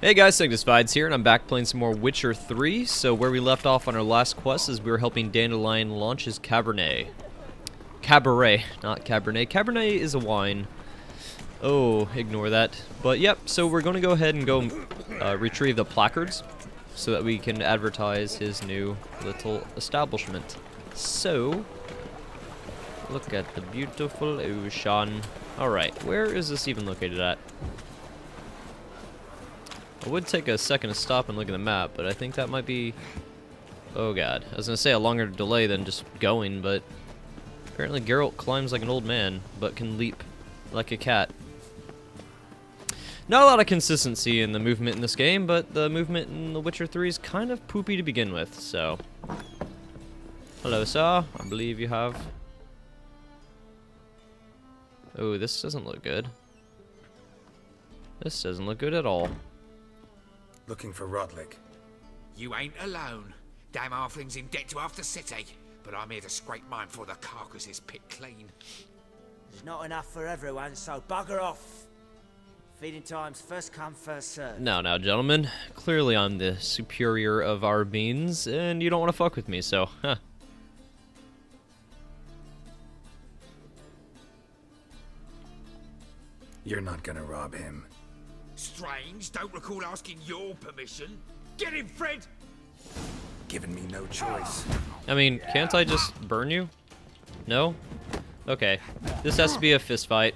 Hey guys, SanctusFides here, and I'm back playing some more Witcher 3. So where we left off on our last quest is we were helping Dandelion launch his Cabernet. Cabaret, not Cabernet. Cabernet is a wine. Oh, ignore that. But yep, so we're going to go ahead and go retrieve the placards so that we can advertise his new little establishment. So, look at the beautiful ocean. Alright, where is this even located at? I would take a second to stop and look at the map, but I think that might be... Oh god. I was going to say a longer delay than just going, but... Apparently Geralt climbs like an old man, but can leap like a cat. Not a lot of consistency in the movement in this game, but the movement in The Witcher 3 is kind of poopy to begin with, so... Hello, sir. I believe you have... Oh, this doesn't look good. This doesn't look good at all. Looking for REJK. You ain't alone. Damn halfling's in debt to half the city. But I'm here to scrape mine before the carcass is picked clean. There's not enough for everyone, so bugger off. Feeding time's first come, first served. Now, gentlemen. Clearly I'm the superior of our beings, and you don't want to fuck with me, so, huh. You're not gonna rob him. Strange, don't recall asking your permission. Get him, Fred! Giving me no choice. I mean, can't I just burn you? No? Okay. This has to be a fist fight.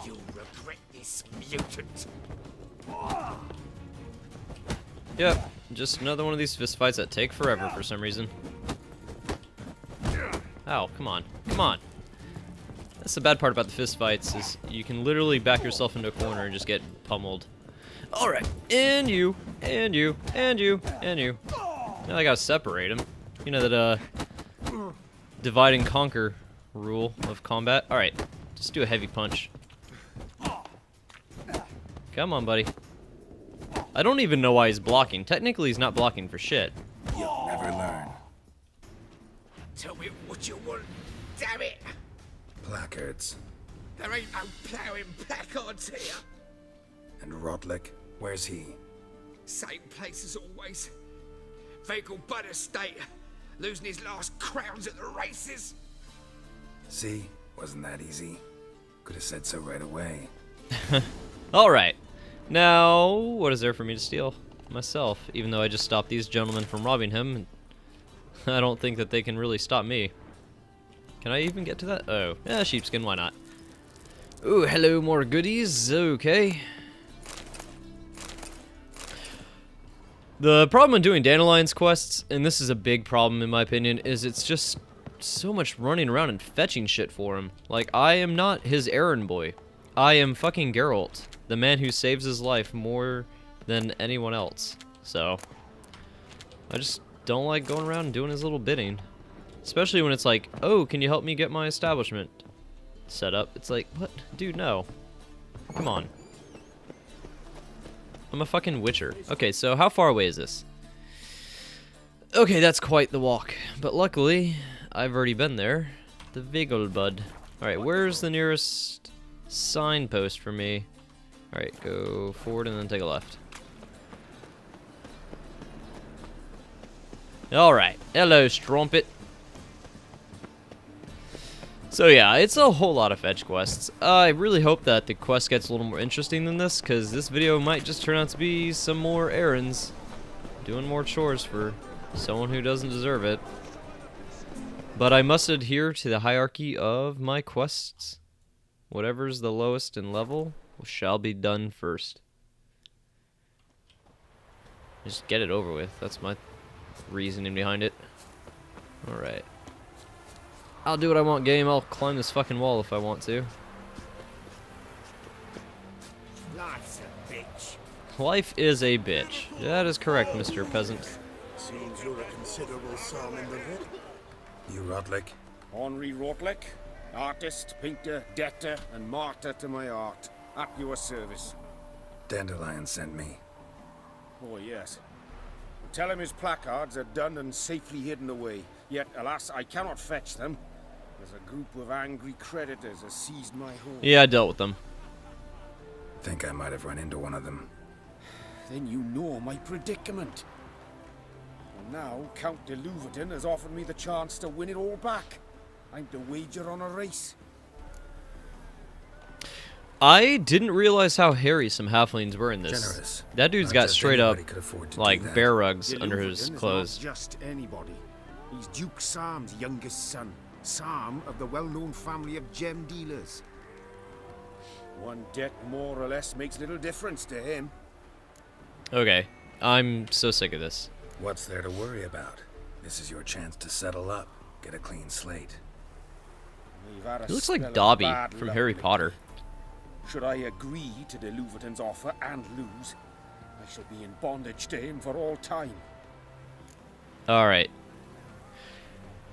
You'll regret this, mutant. Yep, just another one of these fist fights that take forever for some reason. Ow, come on. Come on. That's the bad part about the fist fights, is you can literally back yourself into a corner and just get pummeled. Alright, and you, and you, and you, and you. Now I gotta separate them. You know that, divide and conquer rule of combat. Alright, just do a heavy punch. Come on, buddy. I don't even know why he's blocking. Technically, he's not blocking for shit. You'll never learn. Tell me what you want, damn it! Placards. There ain't no ploughing placards here. And REJK, where's he? Same place as always. Vehicle bud estate. Losing his last crowns at the races. See? Wasn't that easy? Could have said so right away. Alright. Now, what is there for me to steal? Myself. Even though I just stopped these gentlemen from robbing him, I don't think that they can really stop me. Can I even get to that? Oh, yeah, sheepskin, why not? Ooh, hello, more goodies. Okay. The problem with doing Dandelion's quests, and this is a big problem in my opinion, is it's just so much running around and fetching shit for him. Like, I am not his errand boy. I am fucking Geralt, the man who saves his life more than anyone else. So, I just don't like going around and doing his little bidding. Especially when it's like, oh, can you help me get my establishment set up? It's like, what? Dude, no. Come on. I'm a fucking witcher. Okay, so how far away is this? Okay, that's quite the walk. But luckily, I've already been there. The Vigelbud. Alright, where's the nearest signpost for me? Alright, go forward and then take a left. Alright, hello, Strumpet. So yeah, it's a whole lot of fetch quests. I really hope that the quest gets a little more interesting than this, because this video might just turn out to be some more errands. Doing more chores for someone who doesn't deserve it. But I must adhere to the hierarchy of my quests. Whatever's the lowest in level shall be done first. Just get it over with. That's my reasoning behind it. Alright. I'll do what I want, game. I'll climb this fucking wall if I want to. Life's a bitch. Life is a bitch. That is correct, Mr. Peasant. Seems you're a considerable sum in the vid. You REJK? Henri REJK, artist, painter, debtor, and martyr to my art. At your service. Dandelion sent me. Oh, yes. Tell him his placards are done and safely hidden away. Yet, alas, I cannot fetch them. There's a group of angry creditors has seized my home. Yeah, I dealt with them. Think I might have run into one of them. then you know my predicament. And now Count de Louverton has offered me the chance to win it all back. I'm to wager on a race. I didn't realize how hairy some halflings were in this. Generous. That dude's Not got just straight up, anybody could afford to do like, that. bear rugs De under his Louverton is clothes. not just anybody. He's Duke Sam's youngest son. Sam of the well-known family of gem dealers. One debt more or less makes little difference to him. Okay, I'm so sick of this. What's there to worry about? This is your chance to settle up, get a clean slate. We've had a He looks spell like of Dobby bad from luck Harry lately. Potter. Should I agree to de Louverton's offer and lose, I shall be in bondage to him for all time. Alright.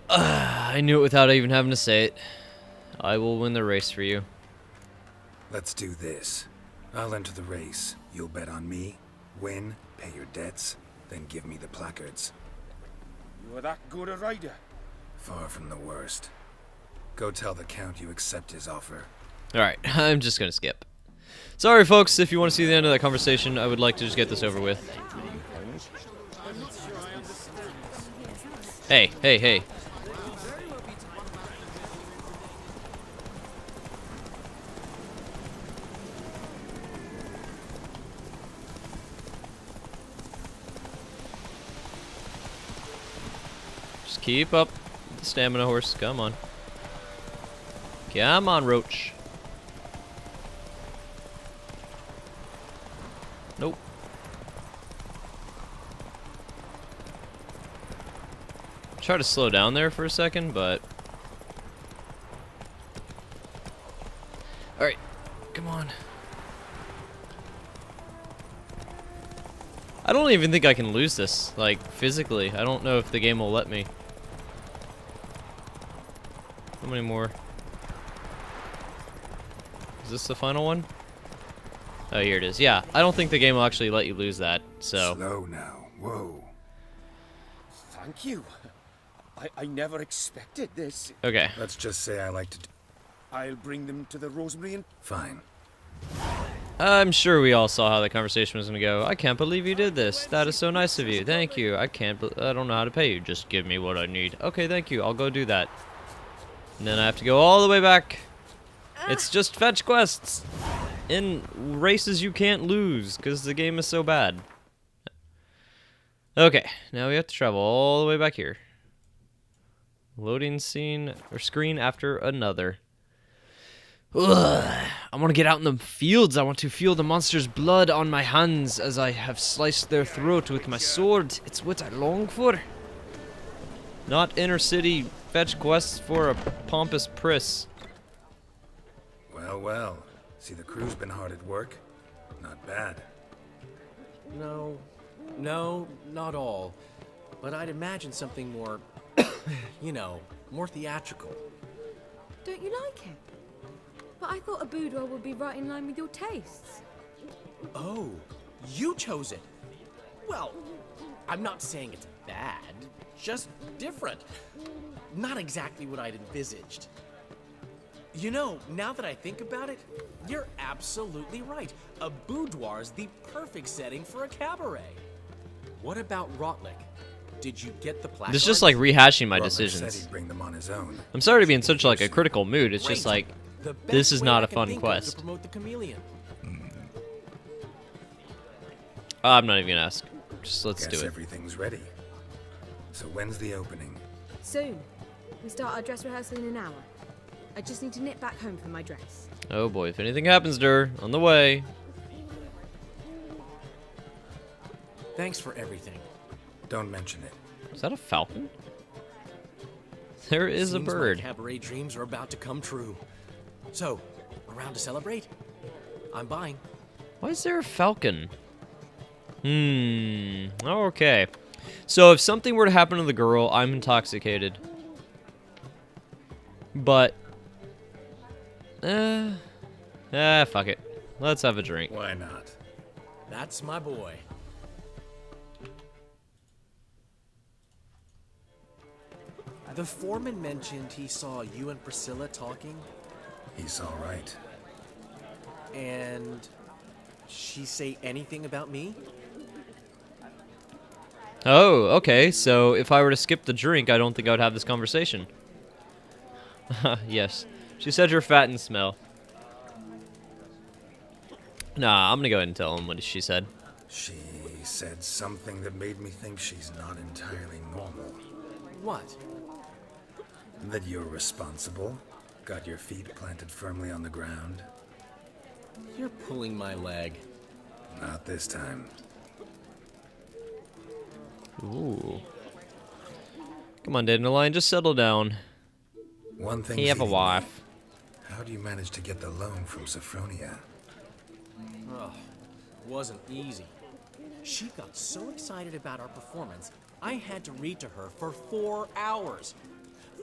I knew it without even having to say it. I will win the race for you. Let's do this. I'll enter the race. You'll bet on me, win, pay your debts, then give me the placards. You're that good a rider. Far from the worst. Go tell the Count you accept his offer. Alright, I'm just gonna skip. Sorry, folks, if you want to see the end of that conversation, I would like to just get this over with. Hey, hey, hey. Just keep up the stamina horse. Come on. Come on, Roach. Nope. Try to slow down there for a second, but... Alright, come on. I don't even think I can lose this, like, physically. I don't know if the game will let me. How many more? Is this the final one? Oh, here it is. Yeah, I don't think the game will actually let you lose that, so... Slow now. Whoa. Thank you. I never expected this. Okay. Let's just say I like to I'll bring them to the Rosemary and... Fine. I'm sure we all saw how the conversation was gonna go. I can't believe you did this. That is so nice of you. Thank you. I don't know how to pay you. Just give me what I need. Okay, thank you. I'll go do that. And then I have to go all the way back. It's just fetch quests in races you can't lose because the game is so bad. Okay, now we have to travel all the way back here. Loading scene or screen after another. Ugh. I want to get out in the fields. I want to feel the monster's blood on my hands as I have sliced their throat with my sword. It's what I long for. Not inner city fetch quests for a pompous priss. Well, well. See, the crew's been hard at work. Not bad. No, not all. But I'd imagine something more, you know, more theatrical. Don't you like it? But I thought a boudoir would be right in line with your tastes. Oh, you chose it. Well, I'm not saying it's bad, just different. Not exactly what I'd envisaged. You know, now that I think about it, you're absolutely right. A boudoir's the perfect setting for a cabaret. What about Rotlick? Did you get the placards? This is just like rehashing my Rutland said decisions. he'd bring them on his own. I'm sorry to be in such like a critical mood. It's just like, The best this is way not I a can fun think of quest. to promote the chameleon. I'm not even gonna ask. Just let's Guess do it. everything's ready. So when's the opening? Soon. We start our dress rehearsal in an hour. I just need to nip back home for my dress. Oh boy, if anything happens to her, on the way. Thanks for everything. Don't mention it. Is that a falcon? There is a Seems bird. My cabaret dreams are about to come true. So, around to celebrate? I'm buying. Why is there a falcon? Okay. So if something were to happen to the girl, I'm intoxicated. But... fuck it. Let's have a drink. Why not? That's my boy. The foreman mentioned he saw you and Priscilla talking, He's all right. and she say anything about me? Oh, okay. So if I were to skip the drink, I don't think I would have this conversation. Yes. She said you're fat and smell. Nah, I'm gonna go ahead and tell him what she said. She said something that made me think she's not entirely normal. What? That you're responsible, got your feet planted firmly on the ground. You're pulling my leg. Not this time. Ooh. Come on, Dandelion, just settle down. One thing. You have a wife. How do you manage to get the loan from Sophronia? Oh, wasn't easy. She got so excited about our performance, I had to read to her for 4 hours.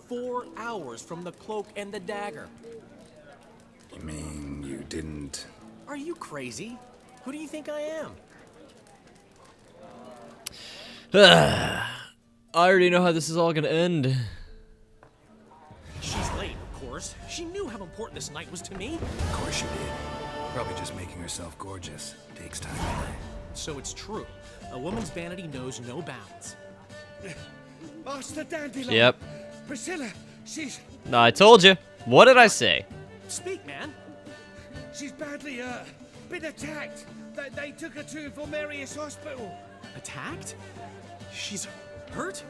4 hours from the Cloak and the Dagger. You mean you didn't... Are you crazy? Who do you think I am? I already know how this is all gonna end. She's late, of course. She knew how important this night was to me. Of course she did. Probably just making herself gorgeous. Takes time anyway. So it's true. A woman's vanity knows no bounds. Master Dandelion. Yep. Priscilla, she's No, I told you. What did I say? Speak, man. badly been attacked. They took her to Vormerius Hospital. Attacked? She's hurt?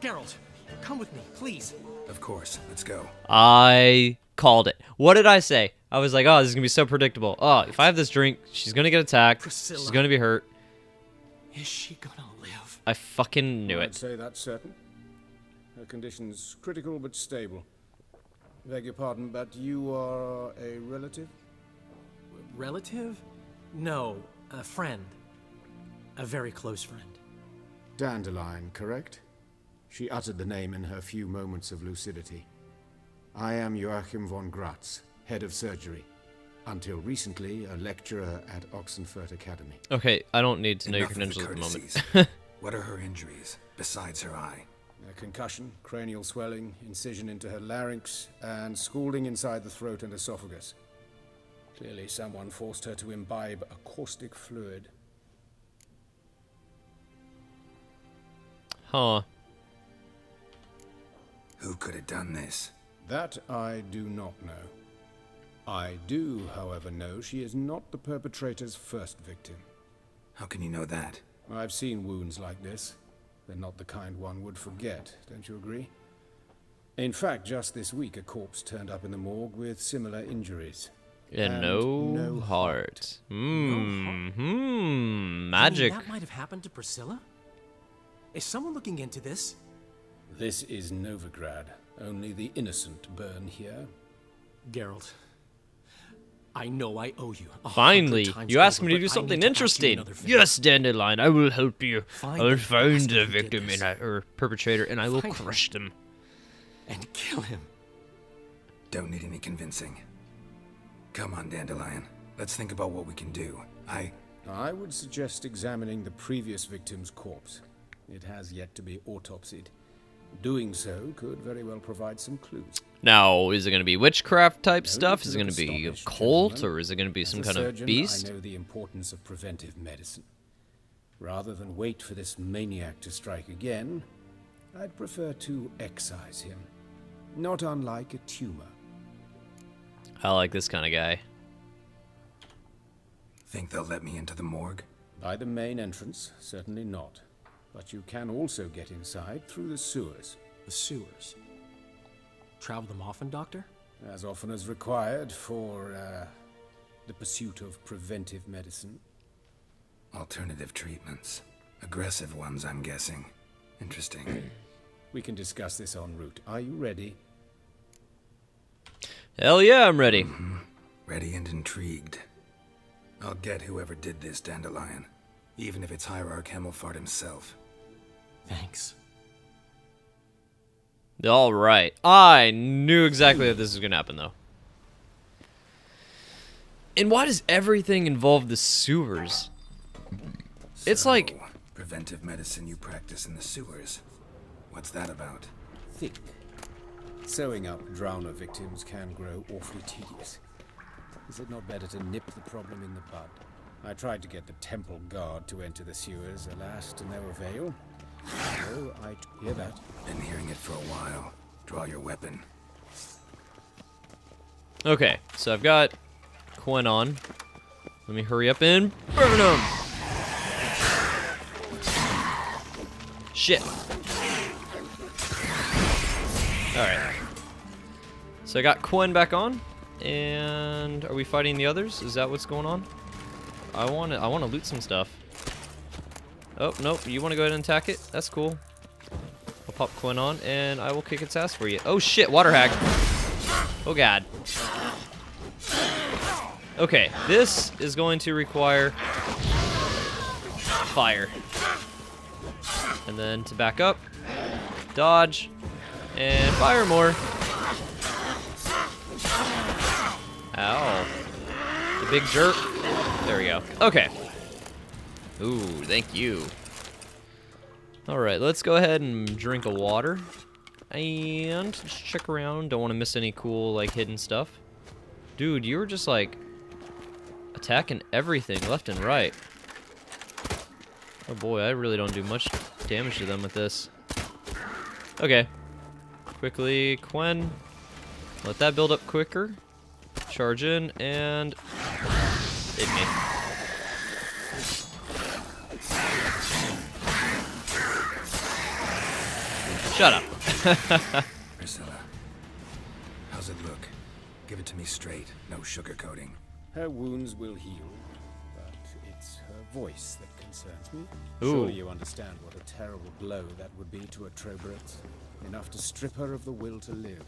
Geralt, come with me, please. Of course. Let's go. I called it. What did I say? I was like, oh, this is gonna be so predictable. Oh, if I have this drink, she's gonna get attacked. Priscilla. She's gonna be hurt. Is she gonna live? I fucking knew I'd it. say that's certain. Her condition's critical but stable. Beg your pardon, but you are a relative? Relative? No, a friend. A very close friend. Dandelion, correct? She uttered the name in her few moments of lucidity. I am Joachim von Gratz, head of surgery. Until recently, a lecturer at Oxenfurt Academy. Okay, I don't need to know your Enough of the credentials at the moment. courtesies. What are her injuries, besides her eye? A concussion, cranial swelling, incision into her larynx, and scalding inside the throat and esophagus. Clearly someone forced her to imbibe a caustic fluid. Huh. Who could have done this? That I do not know. I do, however, know she is not the perpetrator's first victim. How can you know that? I've seen wounds like this. They're not the kind one would forget, don't you agree? In fact, just this week a corpse turned up in the morgue with similar injuries. And no heart. You mean Magic. that might have happened to Priscilla? Is someone looking into this? This is Novigrad. Only the innocent burn here. Geralt, I know I owe you. 100 Finally, times you asked over, me to but do I something need to ask you interesting. another favor. Yes, Dandelion, I will help you. Find I'll the find bastard the who did victim this. or perpetrator, and I will Find him. crush them. And kill him. Don't need any convincing. Come on, Dandelion. Let's think about what we can do. I would suggest examining the previous victim's corpse. It has yet to be autopsied. Doing so could very well provide some clues. Now, is it going to be witchcraft type No stuff? need Is to it going look to be a astonished, cult, gentlemen. or is it going to be some As a kind of surgeon, beast? I know the importance of preventive medicine. Rather than wait for this maniac to strike again, I'd prefer to excise him. Not unlike a tumor. I like this kind of guy. think they'll let me into the morgue? By the main entrance, certainly not. But you can also get inside through the sewers. The sewers. Travel them often, Doctor? As often as required for, the pursuit of preventive medicine. Alternative treatments. Aggressive ones, I'm guessing. Interesting. We can discuss this en route. Are you ready? Hell yeah, I'm ready. Ready and intrigued. I'll get whoever did this, Dandelion. Even if it's Hierarch Hemmelfart himself. Thanks. All right. I knew exactly that this was going to happen, though. And why does everything involve the sewers? It's So, like... preventive medicine you practice in the sewers. What's that about? Think. Sewing up drowner victims can grow awfully tedious. Is it not better to nip the problem in the bud? I tried to get the temple guard to enter the sewers, alas, to no avail. Oh, I hear that. Been hearing it for a while. Draw your weapon. Okay, so I've got Quen on. Let me hurry up and burn him! Shit. Alright. So I got Quen back on. And are we fighting the others? Is that what's going on? I wanna loot some stuff. Oh, nope, you wanna go ahead and attack it? That's cool. I'll pop Quen on and I will kick its ass for you. Oh shit, water hag. Oh god. Okay, this is going to require fire. And then to back up, dodge, and fire more. Ow. The big jerk. There we go. Okay. Ooh, thank you. Alright, let's go ahead and drink a water. And just check around. Don't want to miss any cool, like, hidden stuff. Dude, you were just, like, attacking everything left and right. Oh boy, I really don't do much damage to them with this. Okay. Quickly, Quen. Let that build up quicker. Charge in, and hit me. Shut up. Priscilla, how's it look? Give it to me straight, no sugarcoating. Her wounds will heal, but it's her voice that concerns me. Ooh. Surely you understand what a terrible blow that would be to a Troberet. Enough to strip her of the will to live.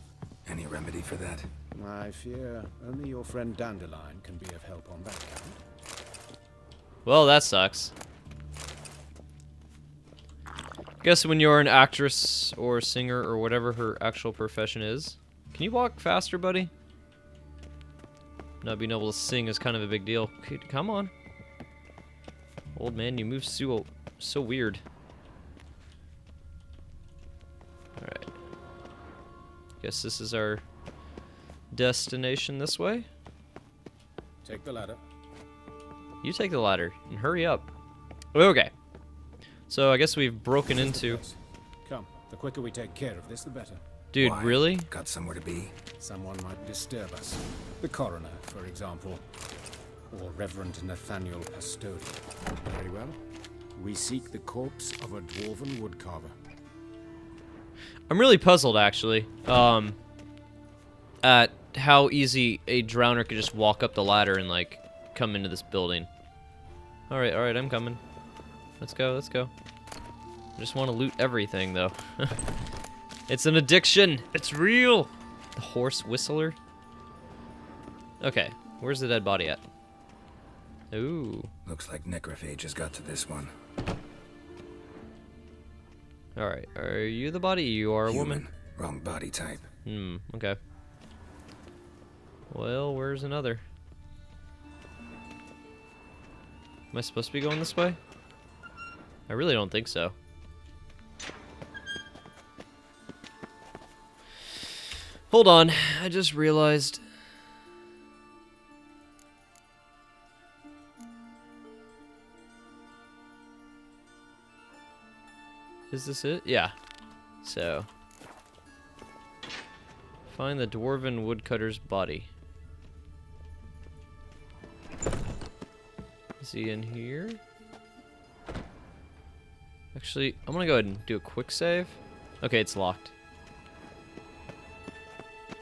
Any remedy for that? I fear only your friend Dandelion can be of help on that count. Well, that sucks. Guess when you're an actress or singer or whatever her actual profession is. Can you walk faster, buddy? Not being able to sing is kind of a big deal. Okay, come on. Old man, you move so weird. Alright. Guess this is our destination this way. Take the ladder. You take the ladder and hurry up. Okay. So I guess we've broken into... Come, the quicker we take care of this, the better. Dude, Why? really? Got somewhere to be? Someone might disturb us. The coroner, for example. Or Reverend Nathaniel Pastodi. Very well. We seek the corpse of a dwarven woodcarver. I'm really puzzled, actually, at how easy a drowner could just walk up the ladder and, like, come into this building. Alright, I'm coming. Let's go. I just want to loot everything, though. It's an addiction! It's real! The horse whistler? Okay, where's the dead body at? Ooh. Looks like necrophages got to this one. Alright, are you the body? You are a Human. woman? Wrong body type. Okay. Well, where's another? Am I supposed to be going this way? I really don't think so. Hold on, I just realized... Is this it? Yeah. So... Find the dwarven woodcutter's body. Is he in here? Actually, I'm gonna go ahead and do a quick save. Okay, it's locked.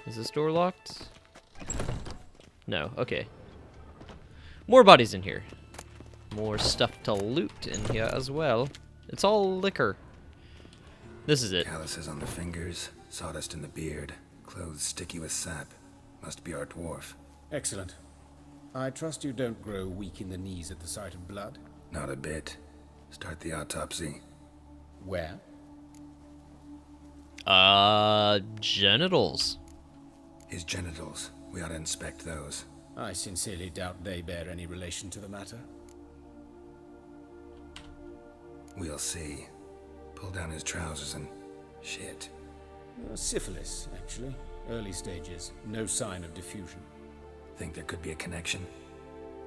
Is this door locked? No, okay. More bodies in here. More stuff to loot in here as well. It's all liquor. This is it. Calluses on the fingers, sawdust in the beard, clothes sticky with sap. Must be our dwarf. Excellent. I trust you don't grow weak in the knees at the sight of blood. Not a bit. Start the autopsy. Where? Genitals. His genitals. We ought to inspect those. I sincerely doubt they bear any relation to the matter. We'll see. Pull down his trousers and... shit. Syphilis, actually. Early stages. No sign of diffusion. Think there could be a connection?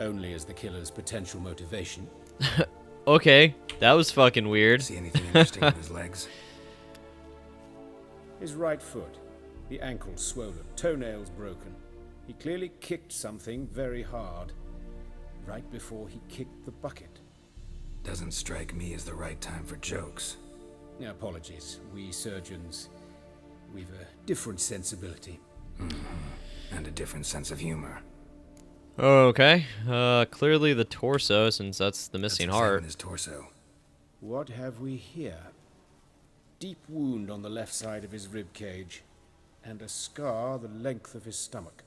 only as the killer's potential motivation. Okay, that was fucking weird. See anything interesting on his legs? His right foot, the ankle swollen, toenails broken. He clearly kicked something very hard, right before he kicked the bucket. Doesn't strike me as the right time for jokes. Apologies, we surgeons, we've a different sensibility. And a different sense of humor. Okay, clearly the torso, since that's the missing Let's examine heart. his torso. What have we here? Deep wound on the left side of his rib cage, and a scar the length of his stomach.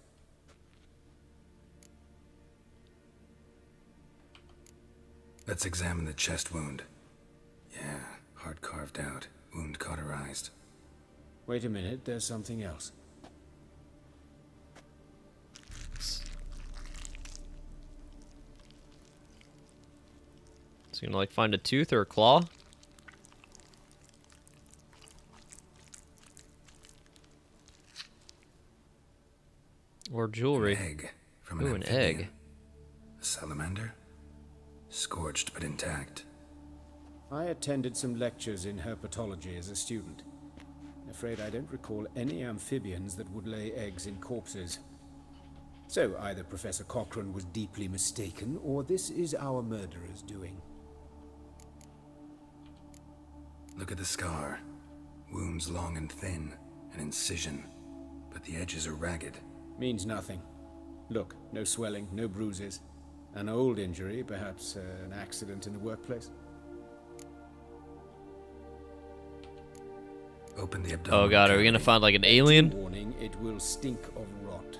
Let's examine the chest wound. Yeah, heart carved out, wound cauterized. Wait a minute, there's something else. It's gonna like find a tooth or a claw. Or jewelry. An egg from Ooh, an an amphibian. egg. A salamander? Scorched but intact. I attended some lectures in herpetology as a student. Afraid I don't recall any amphibians that would lay eggs in corpses. So either Professor Cochrane was deeply mistaken, or this is our murderer's doing. Look at the scar. Wounds long and thin, an incision, but the edges are ragged. Means nothing. Look, no swelling, no bruises. An old injury, perhaps an accident in the workplace. Open the abdominal Oh god, are we gonna cavity. find like an alien? Warning, it will stink of rot.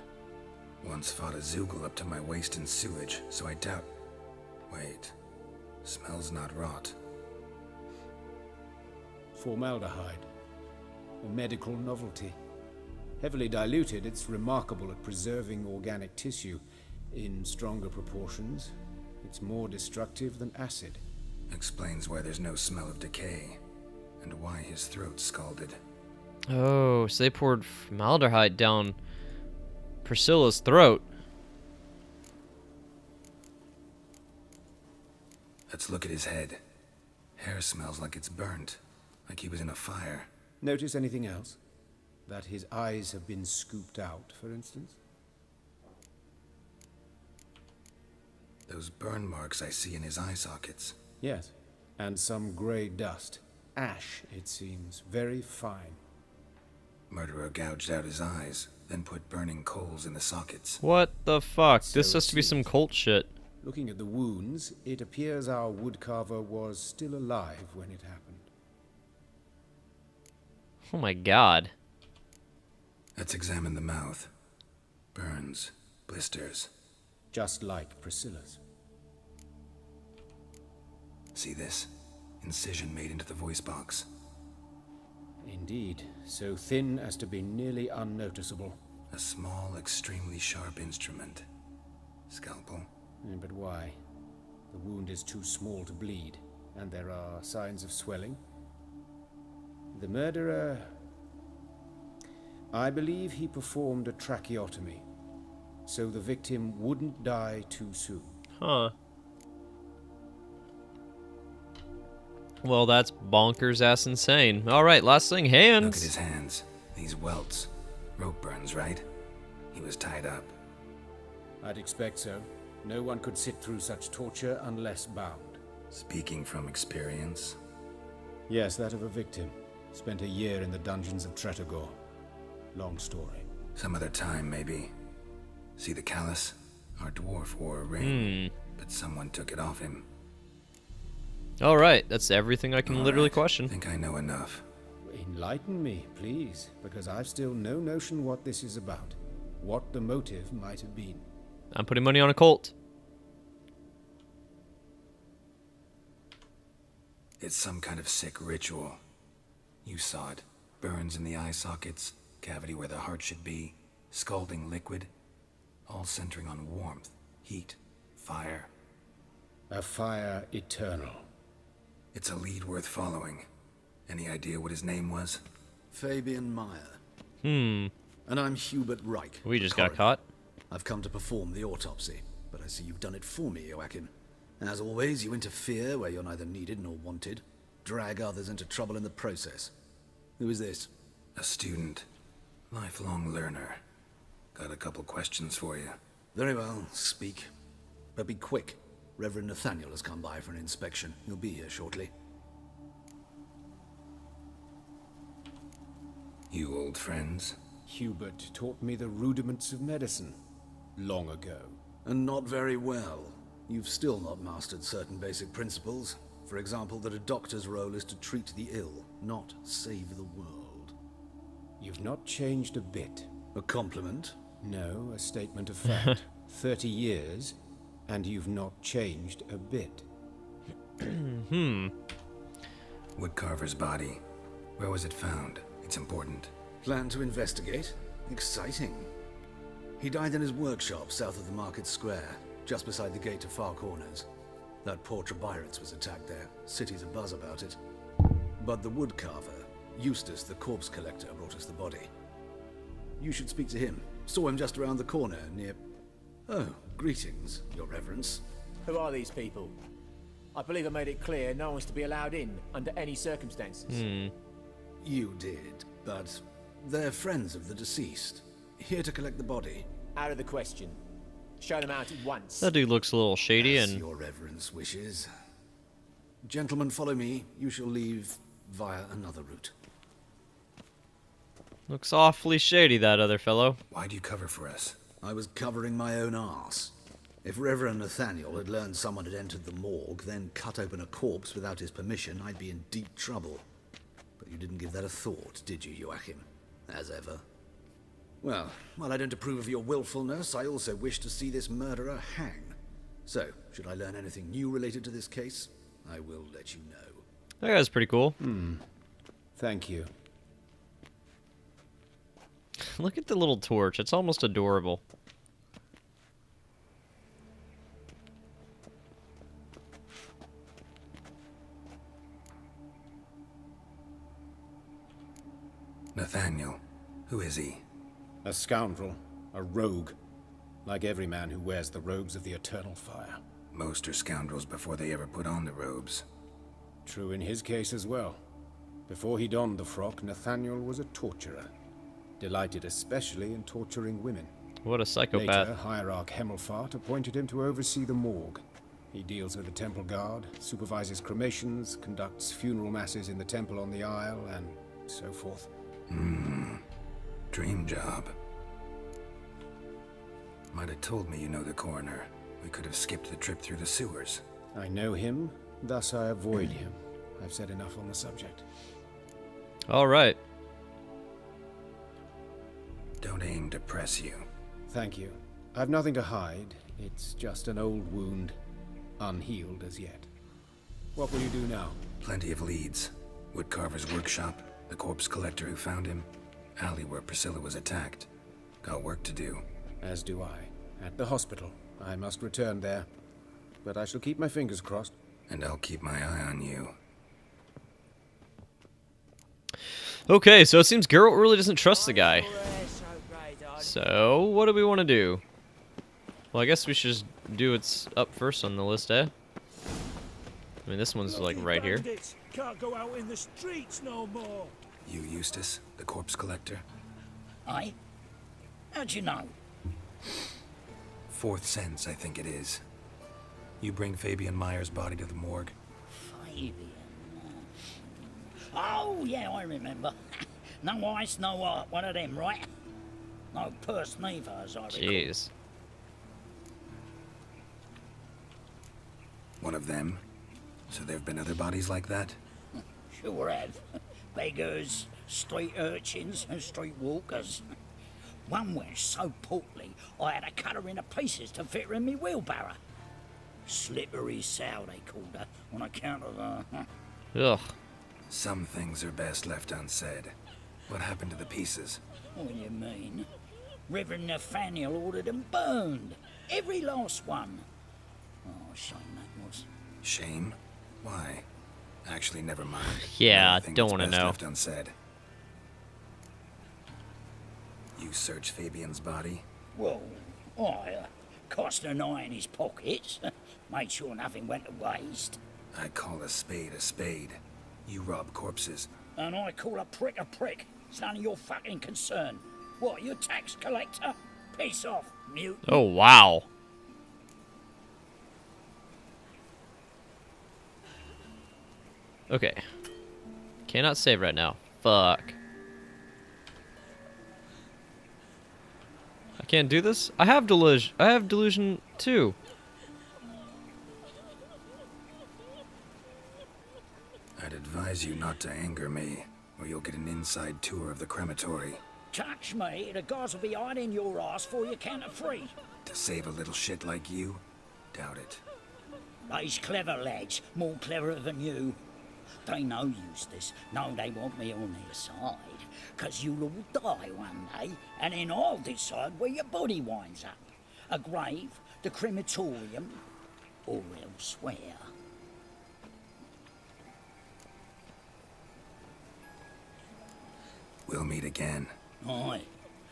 Once fought a zoogle up to my waist in sewage, so I doubt... Wait. Smells not rot. Formaldehyde. A medical novelty. Heavily diluted, it's remarkable at preserving organic tissue. In stronger proportions, it's more destructive than acid. Explains why there's no smell of decay, and why his throat's scalded. Oh, so they poured formaldehyde down Priscilla's throat. Let's look at his head. Hair smells like it's burnt, like he was in a fire. Notice anything else? That his eyes have been scooped out, for instance? Those burn marks I see in his eye sockets. Yes. And some grey dust. Ash, it seems. Very fine. Murderer gouged out his eyes, then put burning coals in the sockets. What the fuck? This So has to be it some seems. cult shit. Looking at the wounds, it appears our woodcarver was still alive when it happened. Oh my god. Let's examine the mouth. Burns, blisters. Just like Priscilla's. See this? Incision made into the voice box. Indeed, so thin as to be nearly unnoticeable. A small, extremely sharp instrument. Scalpel. But why? The wound is too small to bleed, and there are signs of swelling. The murderer... I believe he performed a tracheotomy, so the victim wouldn't die too soon. Huh. Well, that's bonkers ass insane. Alright, last thing, Look at hands. his hands. These welts. Rope burns, right? He was tied up. I'd expect so. No one could sit through such torture unless bound. Speaking from experience. Yes, that of a victim. Spent a year in the dungeons of Tretogor. Long story. Some other time, maybe. See the callus? Our dwarf wore a ring, but someone took it off him. Alright, that's everything I can All literally right, question. think I know enough. Enlighten me, please, because I've still no notion what this is about. What the motive might have been. I'm putting money on a cult. It's some kind of sick ritual. You saw it. Burns in the eye sockets, cavity where the heart should be, scalding liquid, all centering on warmth, heat, fire. A fire eternal. It's a lead worth following. Any idea what his name was? Fabian Meyer. Hmm. And I'm Hubert REJK. We just got coroner. caught. I've come to perform the autopsy, but I see you've done it for me, Joachim. As always, you interfere where you're neither needed nor wanted. Drag others into trouble in the process. Who is this? A student. Lifelong learner. Got a couple questions for you. Very well, speak. But be quick. Reverend Nathaniel has come by for an inspection. He'll be here shortly. You old friends? Hubert taught me the rudiments of medicine long ago. And not very well. You've still not mastered certain basic principles. For example, that a doctor's role is to treat the ill, not save the world. You've not changed a bit. A compliment? No, a statement of fact. 30 years, and you've not changed a bit. Woodcarver's body. Where was it found? It's important. Plan to investigate? Exciting. He died in his workshop south of the market square, just beside the gate to Far Corners. That poor CABARET was attacked there. City's abuzz about it. But the woodcarver, Eustace the corpse collector, brought us the body. You should speak to him. Saw him just around the corner near... Oh, greetings, your reverence. Who are these people? I believe I made it clear no one's to be allowed in under any circumstances. You did, but they're friends of the deceased. Here to collect the body. Out of the question. Show them out at once. That dude looks a little shady, As and your reverence wishes. Gentlemen, follow me. You shall leave via another route. looks awfully shady, that other fellow. Why'd you cover for us? I was covering my own arse. If Reverend Nathaniel had learned someone had entered the morgue, then cut open a corpse without his permission, I'd be in deep trouble. But you didn't give that a thought, did you, Joachim? As ever. Well, while I don't approve of your willfulness, I also wish to see this murderer hang. So, should I learn anything new related to this case, I will let you know. That guy's pretty cool. Thank you. Look at the little torch. It's almost adorable. Nathaniel. Who is he? A scoundrel. A rogue. Like every man who wears the robes of the eternal fire. Most are scoundrels before they ever put on the robes. True in his case as well. Before he donned the frock, Nathaniel was a torturer. Delighted especially in torturing women. What a psychopath. Later, Hierarch Hemmelfart appointed him to oversee the morgue. He deals with the temple guard, supervises cremations, conducts funeral masses in the temple on the Isle, and so forth. Dream job. Might have told me you know the coroner. We could have skipped the trip through the sewers. I know him, thus I avoid him. I've said enough on the subject. All right. Don't aim to press you. Thank you. I've nothing to hide. It's just an old wound, unhealed as yet. What will you do now? Plenty of leads. Woodcarver's workshop, the corpse collector who found him, alley where Priscilla was attacked. Got work to do. As do I. At the hospital. I must return there. But I shall keep my fingers crossed. And I'll keep my eye on you. Okay, so it seems Geralt really doesn't trust the guy. So, what do we want to do? Well, I guess we should just do what's up first on the list, eh? I mean, this one's like right here. Can't go out in the streets no more. You, Eustace, the corpse collector? Aye? How'd you know? Fourth sense, I think it is. You bring Fabian Meyer's body to the morgue. Fabian. Oh, yeah, I remember. No ice, no art, one of them, right? No purse neither, as I recall. Jeez. One of them? So there have been other bodies like that? Sure have. Beggars, street urchins, and street walkers. One went so portly, I had to cut her into pieces to fit her in me wheelbarrow. Slippery sow, they called her, on account of Ugh. Some things are best left unsaid. What happened to the pieces? What do you mean? Reverend Nathaniel ordered them burned. Every last one. Oh, shame that was. Shame? Why? Actually, never mind. Yeah, Everything don't that's want to best know. left unsaid. You searched Fabian's body? Well, I Cost an eye in his pockets. Made sure nothing went to waste. I call a spade a spade. You rob corpses. And I call a prick a prick. It's none of your fucking concern. What, you a tax collector? Piss off, mute. Oh, wow. Okay. Cannot save right now. Fuck. I can't do this? I have delusion. I have delusion too. I'd advise you not to anger me, or you'll get an inside tour of the crematory. Touch me, the guys will be hiding your ass for you count of three. To save a little shit like you? Doubt it. These clever lads, more cleverer than you. They know Eustace, know they want me on their side, 'cause you'll all die one day, and then I'll decide where your body winds up. A grave, the crematorium, or elsewhere. We'll meet again. Aye,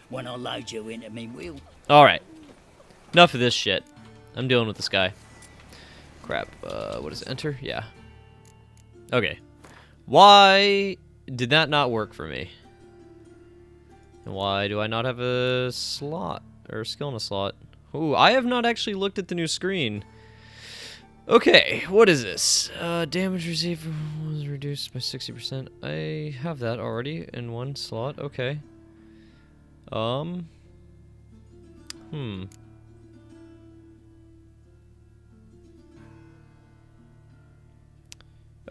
when I load you into me wheel. Alright. Enough of this shit. I'm dealing with this guy. Crap. What is it? Enter? Yeah. Okay. Why did that not work for me? And why do I not have a slot? Or a skill in a slot? Ooh, I have not actually looked at the new screen. Okay, what is this? Damage received was reduced by 60%. I have that already in one slot. Okay.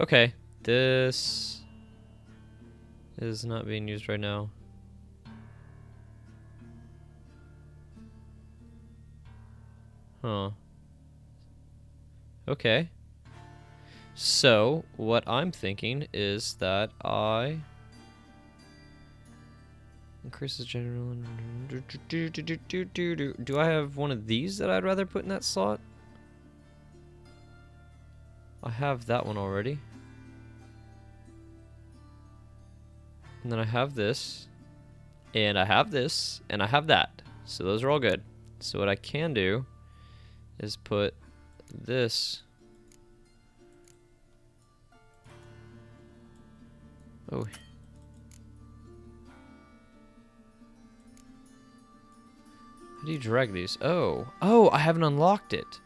Okay, this is not being used right now. Huh. Okay. So, what I'm thinking is that I increases general. Do I have one of these that I'd rather put in that slot? I have that one already. And then I have this. And I have this. And I have that. So those are all good. So what I can do is put this. Oh. How do you drag these? Oh. Oh, I haven't unlocked it.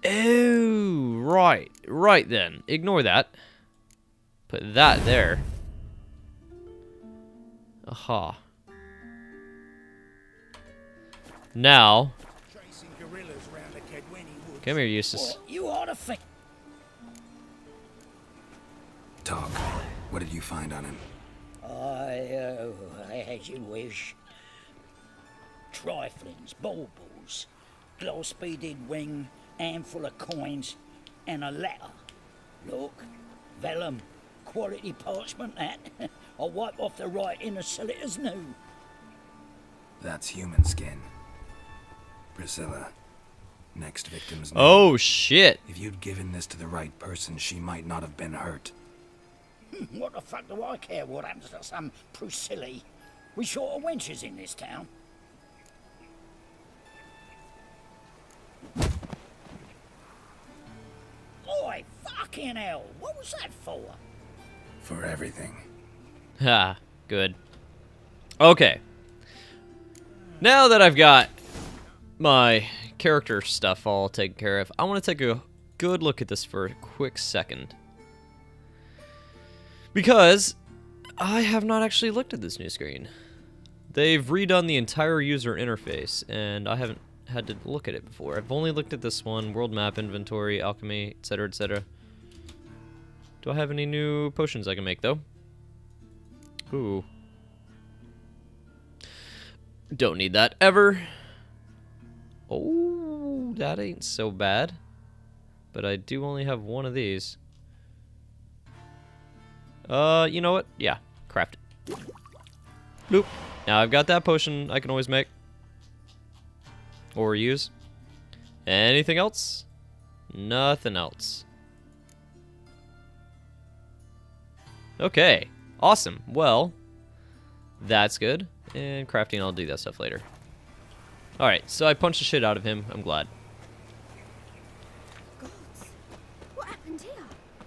Oh, right. Right then. Ignore that. Put that there. Aha. Now. Come here, Eustace. What, you ought to think. Talk. What did you find on him? As you wish. Triflings, baubles, glass-beaded wing, handful of coins, and a letter. Look, vellum, quality parchment that. I'll wipe off the writing and sell it as new. That's human skin. Priscilla. Next victim's name. Oh, shit. If you'd given this to the right person, she might not have been hurt. What the fuck do I care what happens to some Priscilla? We short of wenches in this town. Oi, fucking hell, what was that for? For everything. Ha, good. Okay. Now that I've got my character stuff all taken care of, I want to take a good look at this for a quick second. Because I have not actually looked at this new screen. They've redone the entire user interface, and I haven't had to look at it before. I've only looked at this one, world map, inventory, alchemy, etc., etc. Do I have any new potions I can make, though? Ooh. Don't need that ever. Oh, that ain't so bad. But I do only have one of these. You know what? Yeah, craft it. Boop. Now I've got that potion I can always make. Or use. Anything else? Nothing else. Okay. Awesome. Well, that's good. And crafting, I'll do that stuff later. Alright, so I punched the shit out of him. I'm glad. Gods, what happened here?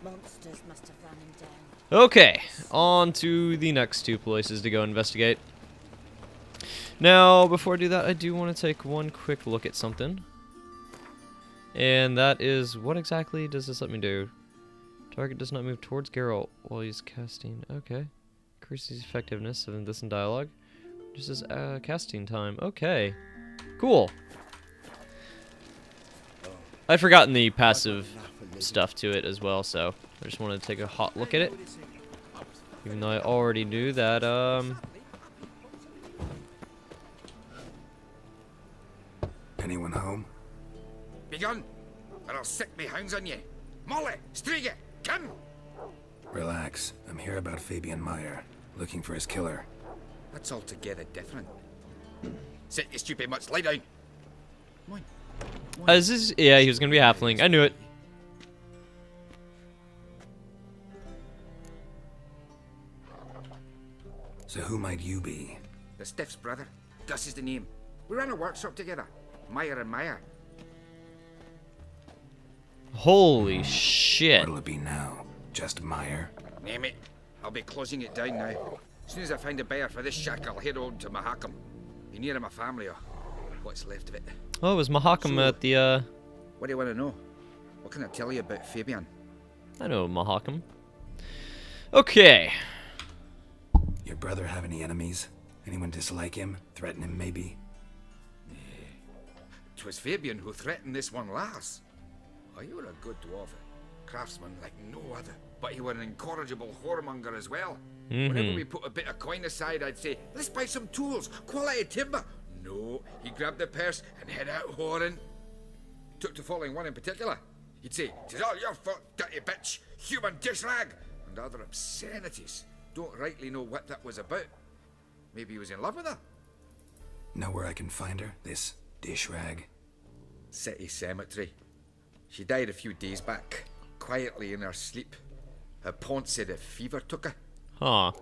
Monsters must have run him down. Okay, on to the next two places to go investigate. Now, before I do that, I do want to take one quick look at something. And that is, what exactly does this let me do? Target does not move towards Geralt while he's casting. Okay. Increases effectiveness of this in dialogue. This is casting time. Okay. Cool. I'd forgotten the passive stuff to it as well, so I just wanted to take a hot look at it. Even though I already knew that, Anyone home? Begone, or I'll sick me hounds on you. Molly, Striga, come! Relax. I'm here about Fabian Meyer, looking for his killer. That's altogether different. Sit, you stupid mutts, lie down. Come on. Yeah, he was gonna be halfling. I knew it. So who might you be? The Stiff's brother. Gus is the name. We ran a workshop together. Meyer and Meyer. Holy shit. What'll it be now? Just Meyer? Name it. I'll be closing it down now. As soon as I find a buyer for this shack, I'll head on to Mahakam. Be near my family, or what's left of it. Oh, it was Mahakam at the, What do you want to know? What can I tell you about Fabian? I know Mahakam. Okay. Your brother have any enemies? Anyone dislike him? Threaten him, maybe? 'Twas Fabian who threatened this one last. Oh, you were a good dwarf, craftsman like no other. But you were an incorrigible whoremonger as well. Whenever we put a bit of coin aside, I'd say, let's buy some tools, quality timber. No, he grabbed the purse and head out whoring. Took to following one in particular. He'd say, "'Tis all your fault, dirty bitch, human dish rag," and other obscenities. Don't rightly know what that was about. Maybe he was in love with her. Know where I can find her? This dish rag? City cemetery. She died a few days back, quietly in her sleep. Her pont said a fever took her. Huh.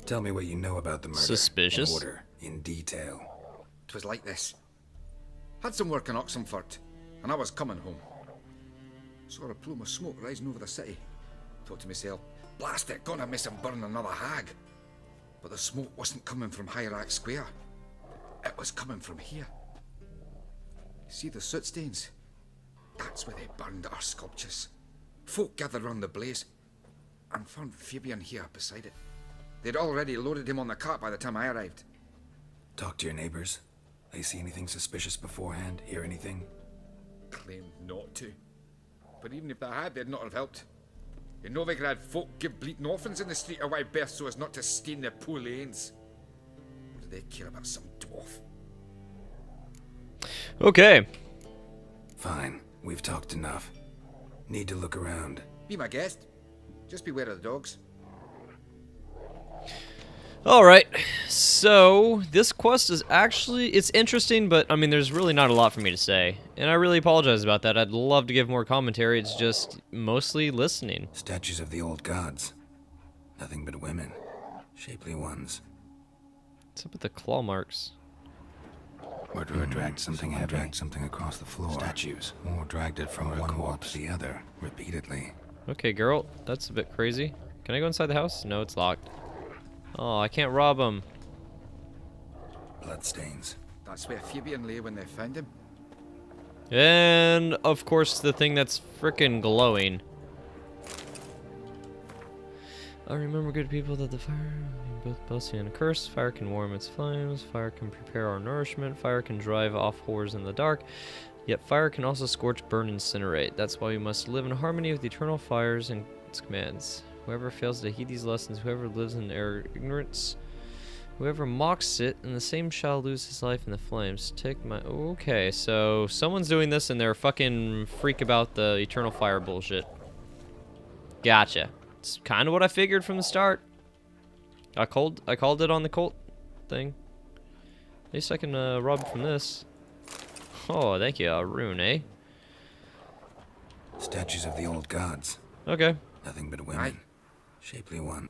Tell me what you know about the murder. Suspicious. In order, in detail. 'Twas like this. Had some work in Oxenford, and I was coming home. Saw a plume of smoke rising over the city. Thought to myself, blast it, gonna miss him burn another hag. But the smoke wasn't coming from Hierarch Square. It was coming from here. See the soot stains? That's where they burned our sculptures. Folk gathered round the blaze and found Fabian here beside it. They'd already loaded him on the cart by the time I arrived. Talk to your neighbors. They see anything suspicious beforehand? Hear anything? Claimed not to. But even if they had, they'd not have helped. In Novigrad, folk give bleating orphans in the street a wide berth so as not to stain their poor lanes. What do they care about some dwarf? Okay. Fine. We've talked enough. Need to look around. Be my guest. Just beware of the dogs. Alright, so this quest is actually, it's interesting, but I mean, there's really not a lot for me to say. And I really apologize about that. I'd love to give more commentary, it's just mostly listening. Statues of the old gods. Nothing but women. Shapely ones. What's up with the claw marks? Murderer dragged something heavy. Dragged something across the floor. Statues. Or dragged it from one wall to the other, repeatedly. Okay, girl, that's a bit crazy. Can I go inside the house? No, it's locked. Oh, I can't rob him. Bloodstains. That's where Fabian lay when they found him. And, of course, the thing that's frickin' glowing. I remember, good people, that the fire, both blessing and curse. Fire can warm its flames. Fire can prepare our nourishment. Fire can drive off horrors in the dark. Yet fire can also scorch, burn, incinerate. That's why we must live in harmony with the eternal fires and its commands. Whoever fails to heed these lessons, whoever lives in ignorance, whoever mocks it, and the same shall lose his life in the flames. Take my... Okay, so someone's doing this and they're fucking freak about the eternal fire bullshit. Gotcha. It's kind of what I figured from the start. I called it on the cult thing. At least I can rob from this. Oh, thank you, rune, eh? Statues of the old gods. Okay. Nothing but women. Shapely one.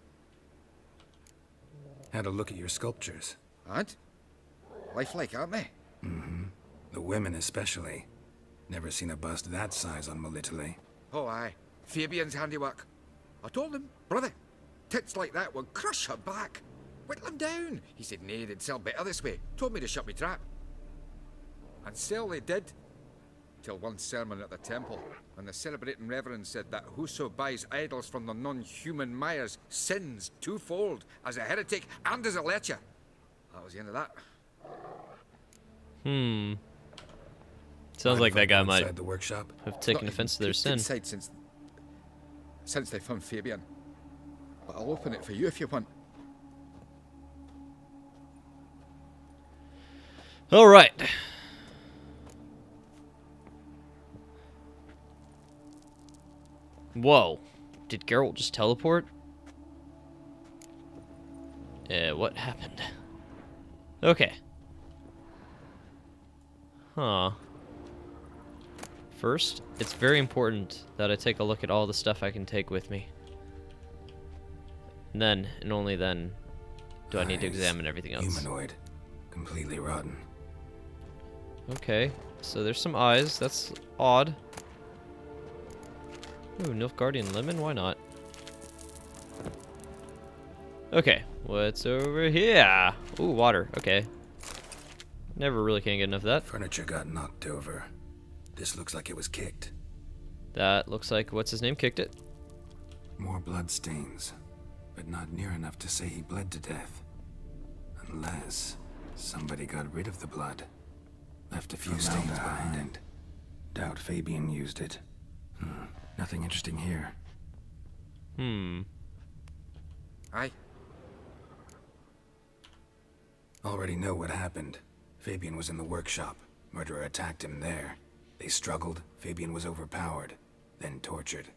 Had a look at your sculptures. And? Lifelike, aren't they? Mm-hmm. The women especially. Never seen a bust that size on Melitele. Oh, aye. Fabian's handiwork. I told him, brother, tits like that would crush her back. Whittle him down. He said, nay, they'd sell better this way. Told me to shut me trap. And sell they did. Till one sermon at the temple, and the celebrating reverend said that whoso buys idols from the non-human Myers sins twofold, as a heretic and as a lecher. That was the end of that. Sounds like that guy might Inside the workshop. have taken offense to their sin. Inside since they found Fabian. But I'll open it for you if you want. All right. Whoa. Did Geralt just teleport? What happened? Okay. Huh. First, it's very important that I take a look at all the stuff I can take with me. And then, and only then, do I need to examine everything else. Humanoid. Completely rotten. Okay, so there's some eyes. That's odd. Ooh, Nilfgaardian lemon? Why not? Okay, what's over here? Ooh, water. Okay. Never really can get enough of that. Furniture got knocked over. This looks like it was kicked. That looks like what's his name kicked it. More blood stains, but not near enough to say he bled to death. Unless somebody got rid of the blood. Left a few stains behind. Doubt Fabian used it. Nothing interesting here. Aye. Already know what happened. Fabian was in the workshop. Murderer attacked him there. They struggled. Fabian was overpowered, then tortured.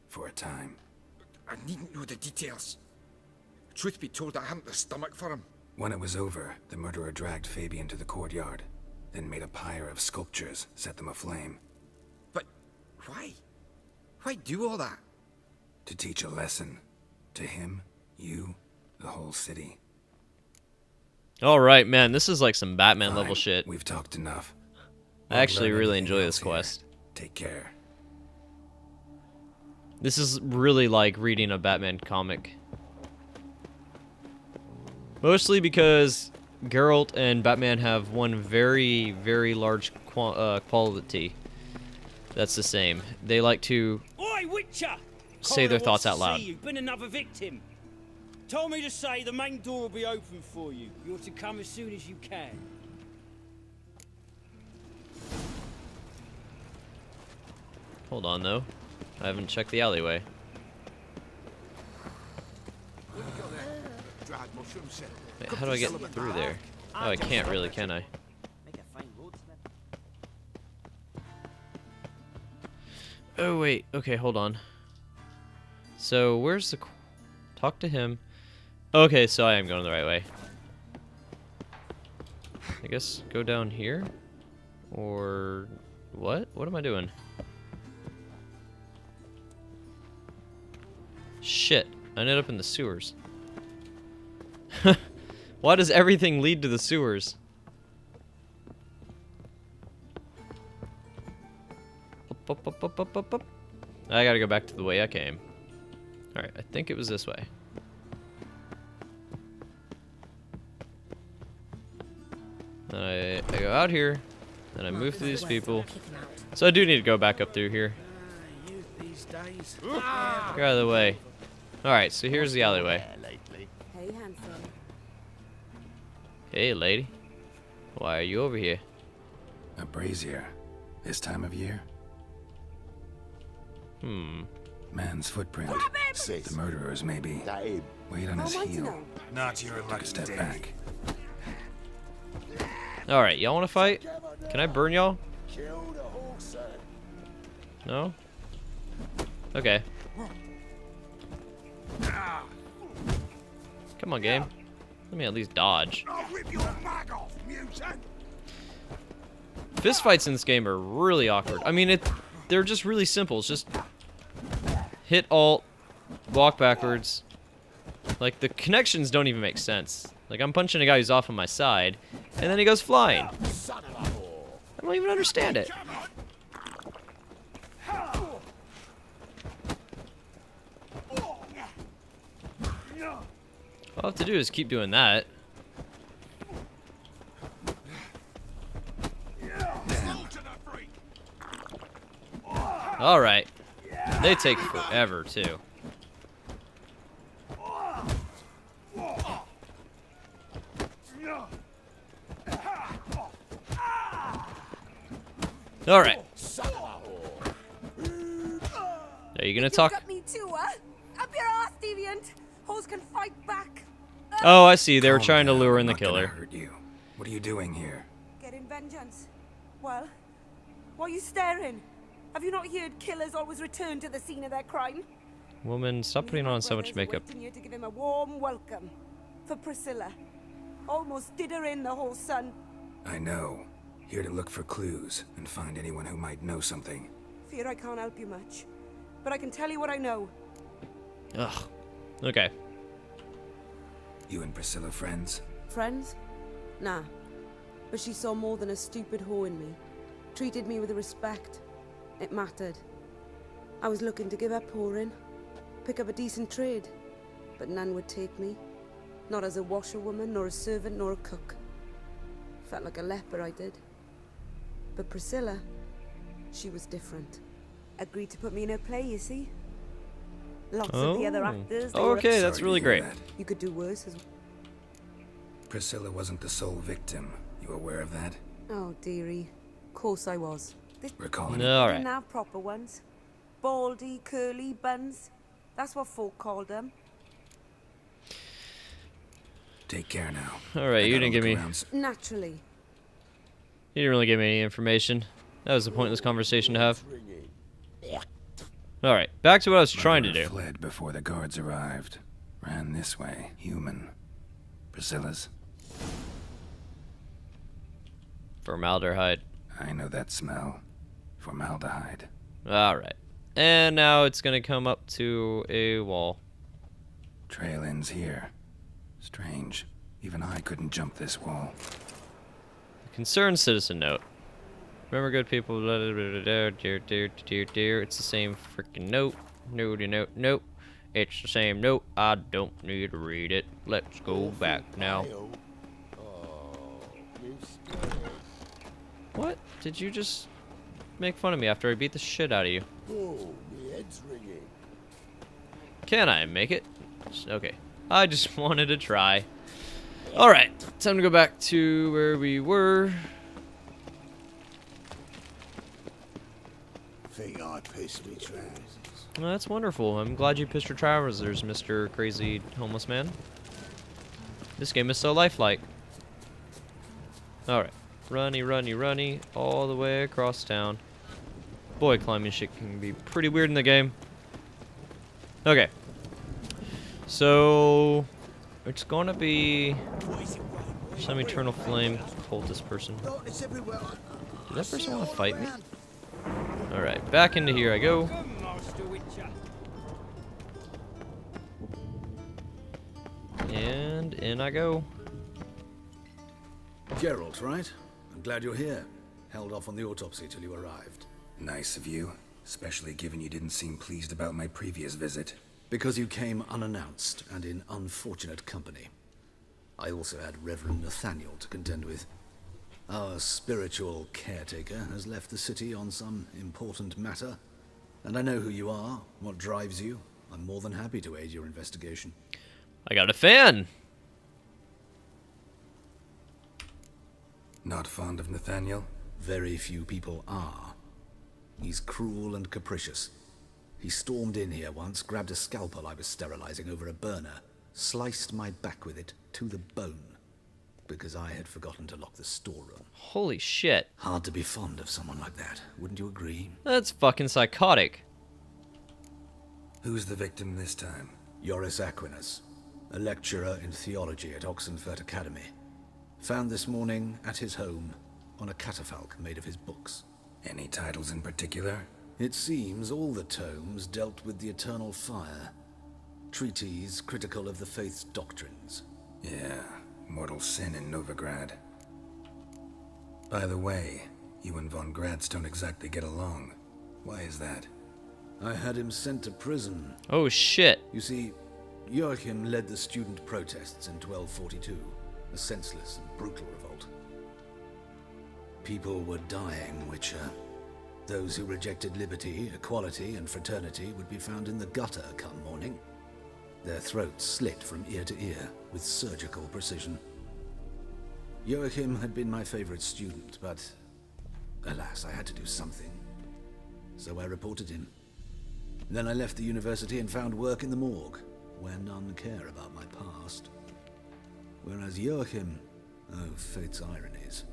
For a time. I needn't know the details. Truth be told, I hadn't the stomach for him. When it was over, the murderer dragged Fabian to the courtyard, then made a pyre of sculptures, set them aflame. But why? Why do all that? To teach a lesson. To him, you, the whole city. Alright, man, this is like some Batman Fine, level shit. We've talked enough. I actually Won't learn really anything enjoy else this here. quest. Take care. This is really like reading a Batman comic. Mostly because Geralt and Batman have one very, very large quality that's the same. They like to Oi, Witcher! say their Connor thoughts wants out to loud. see you. Been another victim. Told me to say the main door will be open for you. You're to come as soon as you can. Hold on, though. I haven't checked the alleyway. Wait, how do I get through there? Oh, I can't really, can I? Oh, wait. Okay, hold on. So, where's the... Talk to him. Okay, so I am going the right way. I guess go down here? Or... What? What am I doing? Shit. I ended up in the sewers. Why does everything lead to the sewers? Up. I gotta go back to the way I came. Alright, I think it was this way. Then I go out here, then I move through these people. So I do need to go back up through here. Get out of the way. Alright, so here's the alleyway. Hey, handsome. Hey, lady. Why are you over here? A brazier. This time of year? Man's footprint. The murderer's maybe. Weight on his heel. Not your Took a step back. Alright, y'all wanna fight? Can I burn y'all? No? Okay. Come on, game. Let me at least dodge. Fist fights in this game are really awkward. I mean, they're just really simple. It's just hit alt, walk backwards. Like, the connections don't even make sense. Like, I'm punching a guy who's off on my side, and then he goes flying. I don't even understand it. All I have to do is keep doing that. Alright. They take forever, too. Alright. Are you gonna talk? Got me too, huh? Up your ass, deviant. Hoes can fight back. Oh, I see. They were Calm trying to down, lure I'm in the not gonna killer. hurt you. What are you doing here? Getting vengeance. Well, why are you staring? Have you not heard killers always return to the scene of their crime? Woman, stop putting on so much Brothers are makeup. waiting here to give him a warm welcome. For Priscilla. Almost did her in, the whole son. I know. Here to look for clues and find anyone who might know something. Fear I can't help you much. But I can tell you what I know. Ugh. Okay. You and Priscilla friends? Friends? Nah. But she saw more than a stupid whore in me. Treated me with respect. It mattered. I was looking to give her pouring. Pick up a decent trade. But none would take me. Not as a washerwoman, nor a servant, nor a cook. Felt like a leper, I did. But Priscilla, she was different. Agreed to put me in her play, you see? Lots of the other actors. They were Okay, that's really great. You could do worse as well. Priscilla wasn't the sole victim. You aware of that? Oh, dearie. Course I was. Recalling All Didn't right. have proper ones. Baldy, curly buns. That's what folk called them. Take care now. All right, I you gotta didn't give look me. around Naturally. You didn't really give me any information. That was a pointless conversation to have. All right, back to what I was trying to do. Fled before the guards arrived. Ran this way. Human. Priscilla's. Formaldehyde. I know that smell. Formaldehyde. All right, and now it's gonna come up to a wall. Trail ends here. Strange. Even I couldn't jump this wall. Concerned citizen note. Remember, good people. It's the same freaking note. Note. It's the same note. I don't need to read it. Let's go back now. What? Did you just make fun of me after I beat the shit out of you? Oh, my head's ringing. Can I make it? Okay. I just wanted to try. Alright. Time to go back to where we were. Think I pissed me trousers. Well, that's wonderful. I'm glad you pissed your trousers, Mr. Crazy Homeless Man. This game is so lifelike. Alright. Runny, all the way across town. Boy, climbing shit can be pretty weird in the game. Okay. So, it's gonna be some eternal flame cultist person. Did that person want to fight me? Alright, back into here I go. And in I go. Geralt, right? I'm glad you're here. Held off on the autopsy till you arrived. Nice of you. Especially given you didn't seem pleased about my previous visit. Because you came unannounced and in unfortunate company. I also had Reverend Nathaniel to contend with. Our spiritual caretaker has left the city on some important matter. And I know who you are, what drives you. I'm more than happy to aid your investigation. I got a fan! Not fond of Nathaniel? Very few people are. He's cruel and capricious. He stormed in here once, grabbed a scalpel I was sterilizing over a burner, sliced my back with it to the bone, because I had forgotten to lock the storeroom. Holy shit. Hard to be fond of someone like that, wouldn't you agree? That's fucking psychotic. Who's the victim this time? Joris Aquinas, a lecturer in theology at Oxenfurt Academy. Found this morning at his home on a catafalque made of his books. Any titles in particular? It seems all the tomes dealt with the eternal fire. Treatises critical of the faith's doctrines. Yeah, Mortal sin in Novigrad. By the way, you and von Gratz don't exactly get along. Why is that? I had him sent to prison. Oh shit. You see, Joachim led the student protests in 1242, a senseless and brutal revolt. People were dying, Witcher. Those who rejected liberty, equality, and fraternity would be found in the gutter come morning. Their throats slit from ear to ear with surgical precision. Joachim had been my favorite student, but alas, I had to do something. So I reported him. Then I left the university and found work in the morgue, where none care about my past. Whereas Joachim, oh, fate's ironies.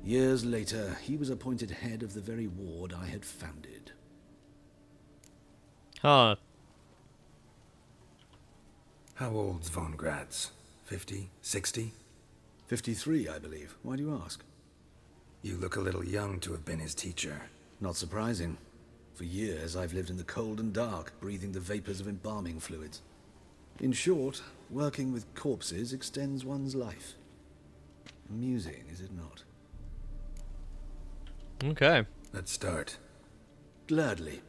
Years later, he was appointed head of the very ward I had founded. Huh. How old's von Gratz? 50? 60? 53, I believe. Why do you ask? You look a little young to have been his teacher. Not surprising. For years, I've lived in the cold and dark, breathing the vapors of embalming fluids. In short, working with corpses extends one's life. Amusing, is it not? Okay. Let's start. Gladly.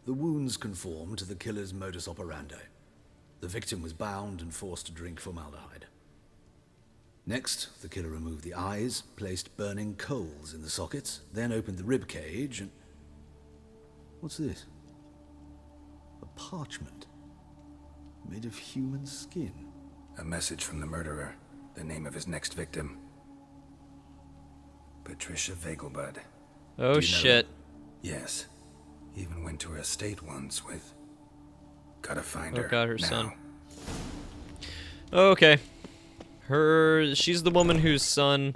The wounds conform to the killer's modus operandi. The victim was bound and forced to drink formaldehyde. Next, the killer removed the eyes, placed burning coals in the sockets, then opened the rib cage and... What's this? A parchment. Made of human skin. A message from the murderer. The name of his next victim. Patricia Vegelbud. Oh shit. Yes. Even went to her estate once with... Gotta find her. Oh god, her now. son. Okay. She's the woman whose son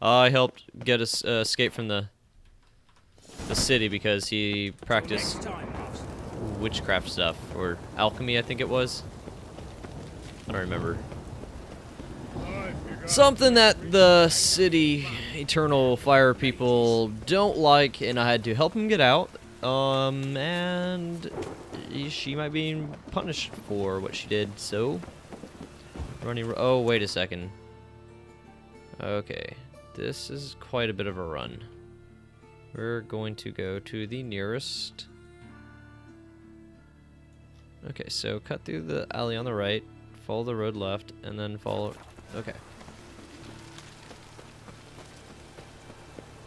I helped get us escape from the city because he practiced witchcraft stuff, or alchemy I think it was. I don't remember. Something that the city Eternal Fire people don't like, and I had to help him get out. And she might be punished for what she did, so... Oh, wait a second. Okay, this is quite a bit of a run. We're going to go to the nearest... Okay, so cut through the alley on the right, follow the road left, and then follow... Okay.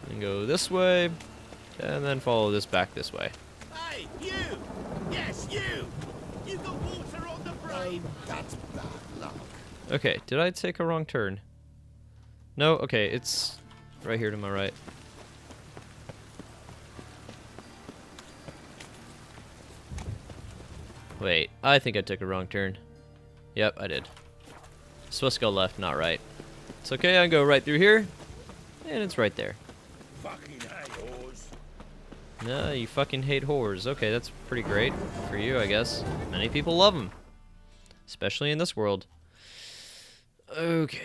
And go this way, and then follow this back this way. Hey, you! Yes, you! You got water on the brain! That's bad luck. Okay, did I take a wrong turn? No? Okay, it's right here to my right. Wait, I think I took a wrong turn. Yep, I did. Supposed to go left, not right. It's okay, I can go right through here, and it's right there. Fucking hate whores. No, you fucking hate whores. Okay, that's pretty great for you, I guess. Many people love them, especially in this world. Okay.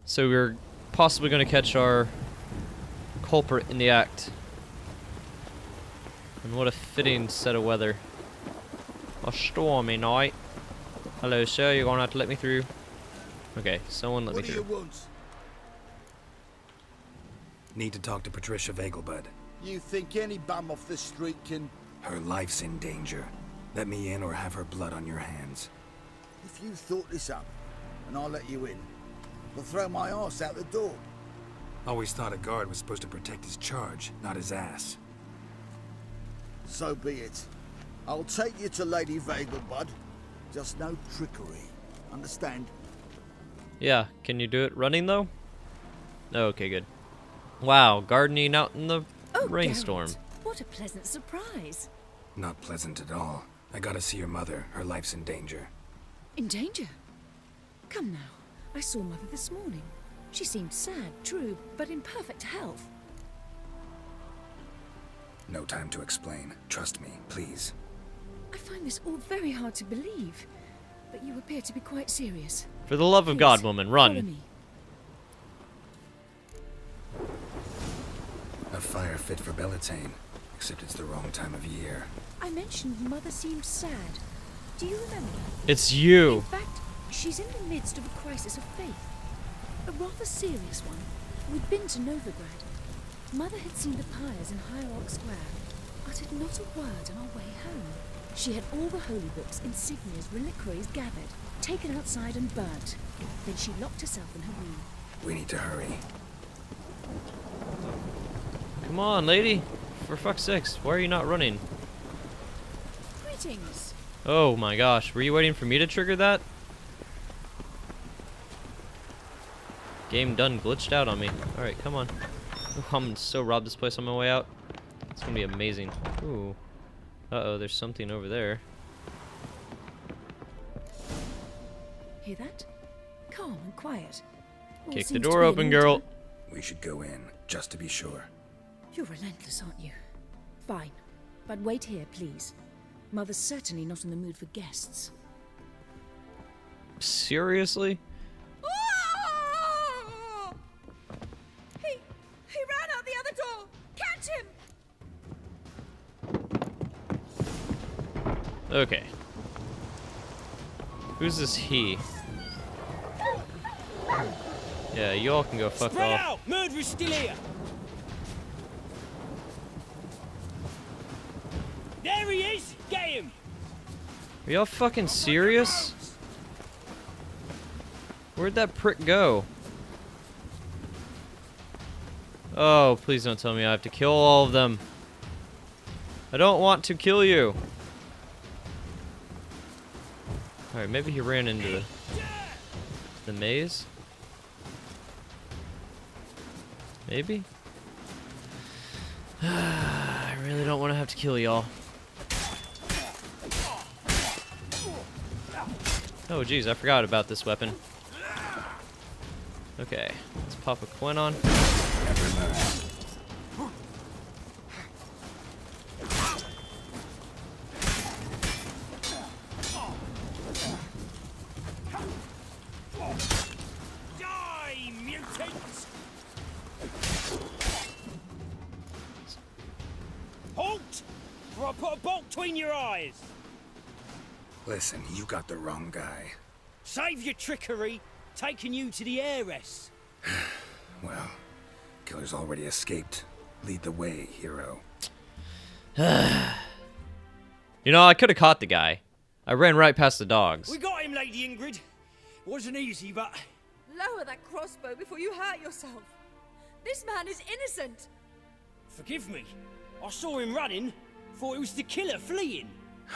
So we're possibly going to catch our culprit in the act. And what a fitting set of weather. A stormy night. Hello, sir. You're going to have to let me through. Okay, someone let me through. What do you want? Need to talk to Patricia Vegelbud. You think any bum off the street can... Her life's in danger. Let me in or have her blood on your hands. If you thought this up, and I'll let you in, I'll throw my arse out the door. Always thought a guard was supposed to protect his charge, not his ass. So be it. I'll take you to Lady Vegelbud. Just no trickery. Understand? Yeah, can you do it running though? Oh, okay, good. Wow, gardening out in the rainstorm. Garrett, what a pleasant surprise. Not pleasant at all. I gotta see your mother. Her life's in danger. In danger? Come now. I saw Mother this morning. She seemed sad, true, but in perfect health. No time to explain. Trust me, please. I find this all very hard to believe, but you appear to be quite serious. For the love of Please, God, woman, follow run. me. A fire fit for Bellatane, except it's the wrong time of year. I mentioned Mother seemed sad. Do you remember? It's you. In fact, she's in the midst of a crisis of faith. A rather serious one. We'd been to Novigrad. Mother had seen the pyres in Hierarch Square, uttered not a word on our way home. She had all the holy books, insignias, reliquaries gathered, taken outside and burnt. Then she locked herself in her room. We need to hurry. Come on, lady. For fuck's sakes, why are you not running? Greetings. Oh my gosh, were you waiting for me to trigger that? Game done glitched out on me. Alright, come on. Oh, I'm gonna so rob this place on my way out. It's gonna be amazing. Ooh. Uh-oh, there's something over there. Hear that? Calm and quiet. All Kick the seems to door be in open, order. girl. We should go in, just to be sure. You're relentless, aren't you? Fine. But wait here, please. Mother's certainly not in the mood for guests. Seriously? He ran out the other door! Catch him! Okay. Who's this he? Yeah, you all can go fuck Spread off. out! Murderer's still here! There he is! Get him! Are y'all fucking serious? Where'd that prick go? Oh, please don't tell me I have to kill all of them. I don't want to kill you. Alright, maybe he ran into the maze? Maybe? I really don't want to have to kill y'all. Oh geez, I forgot about this weapon. Okay, let's pop a Quen on. Die, mutants! Halt! Or I'll put a bolt between your eyes! Listen, you got the wrong guy. Save your trickery, taking you to the heiress. Well, killer's already escaped. Lead the way, hero. You know, I could have caught the guy. I ran right past the dogs. We got him, Lady Ingrid. Wasn't easy, but... Lower that crossbow before you hurt yourself. This man is innocent. Forgive me. I saw him running. Thought it was the killer fleeing.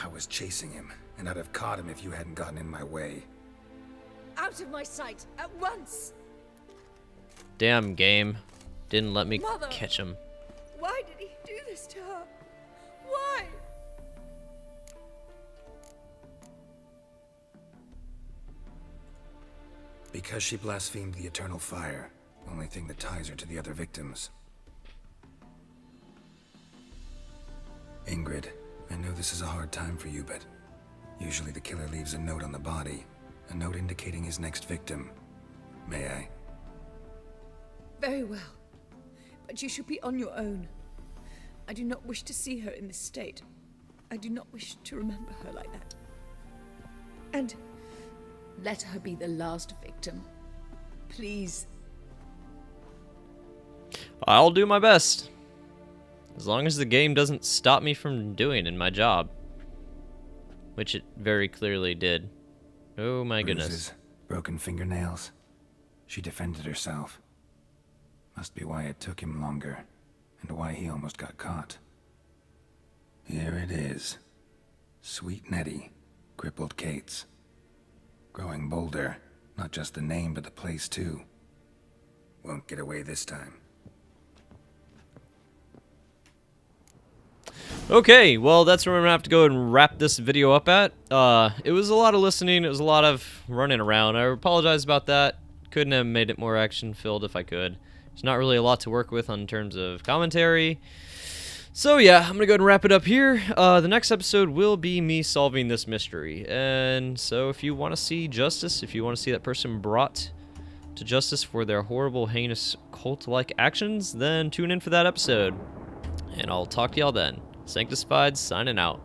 I was chasing him, and I'd have caught him if you hadn't gotten in my way. Out of my sight, at once. Damn game. Didn't let me Mother. catch him. Why did he do this to her? Why? Because she blasphemed the eternal fire. Only thing that ties her to the other victims. Ingrid, I know this is a hard time for you, but usually the killer leaves a note on the body. A note indicating his next victim. May I? Very well. But you should be on your own. I do not wish to see her in this state. I do not wish to remember her like that. And let her be the last victim. Please. I'll do my best. As long as the game doesn't stop me from doing in my job. Which it very clearly did. Oh my goodness. Bruises, broken fingernails. She defended herself. Must be why it took him longer, and why he almost got caught. Here it is. Sweet Nettie, crippled Kate's. Growing bolder, not just the name but the place too. Won't get away this time. Okay, well, that's where I'm gonna have to go and wrap this video up at. It was a lot of listening, it was a lot of running around. I apologize about that. Couldn't have made it more action-filled if I could. There's not really a lot to work with in terms of commentary. So yeah, I'm gonna go ahead and wrap it up here. The next episode will be me solving this mystery. And so if you want to see justice, if you want to see that person brought to justice for their horrible, heinous, cult-like actions, then tune in for that episode. And I'll talk to y'all then. SanctusFides signing out.